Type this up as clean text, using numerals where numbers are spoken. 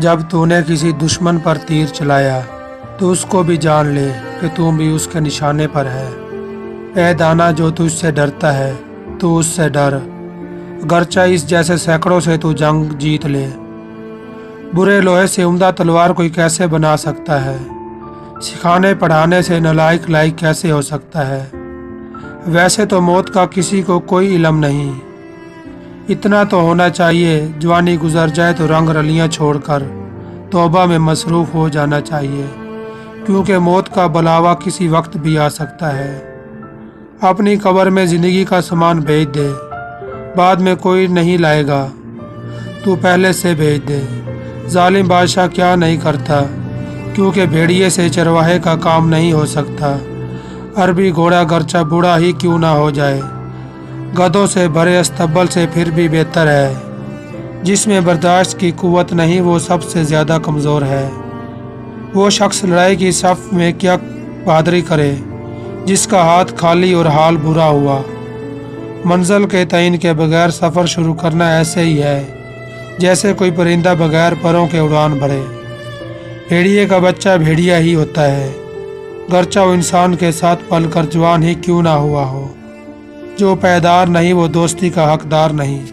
جب تو نے کسی دشمن پر تیر چلایا تو اس کو بھی جان لے کہ تو بھی اس کے نشانے پر ہے۔ اے دانا جو تجھ سے ڈرتا ہے تو اس سے ڈر، اگرچہ اس جیسے سینکڑوں سے تو جنگ جیت لے۔ برے لوہے سے عمدہ تلوار کوئی کیسے بنا سکتا ہے؟ سکھانے پڑھانے سے نالائق لائق کیسے ہو سکتا ہے؟ ویسے تو موت کا کسی کو کوئی علم نہیں، اتنا تو ہونا چاہیے جوانی گزر جائے تو رنگ رلیاں چھوڑ کر توبہ میں مصروف ہو جانا چاہیے، کیونکہ موت کا بلاوا کسی وقت بھی آ سکتا ہے۔ اپنی قبر میں زندگی کا سامان بھیج دے، بعد میں کوئی نہیں لائے گا، تو پہلے سے بھیج دے۔ ظالم بادشاہ کیا نہیں کرتا، کیونکہ بھیڑیے سے چرواہے کا کام نہیں ہو سکتا۔ عربی گھوڑا گرچہ بوڑھا ہی کیوں نہ ہو جائے، گدھوں سے بھرے استبل سے پھر بھی بہتر ہے۔ جس میں برداشت کی قوت نہیں وہ سب سے زیادہ کمزور ہے۔ وہ شخص لڑائی کی صف میں کیا بہادری کرے جس کا ہاتھ خالی اور حال برا ہوا۔ منزل کے تعین کے بغیر سفر شروع کرنا ایسے ہی ہے جیسے کوئی پرندہ بغیر پروں کے اڑان بھرے۔ بھیڑیے کا بچہ بھیڑیا ہی ہوتا ہے، گرچہ وہ انسان کے ساتھ پل کر جوان ہی کیوں نہ ہوا ہو۔ جو پائیدار نہیں وہ دوستی کا حقدار نہیں۔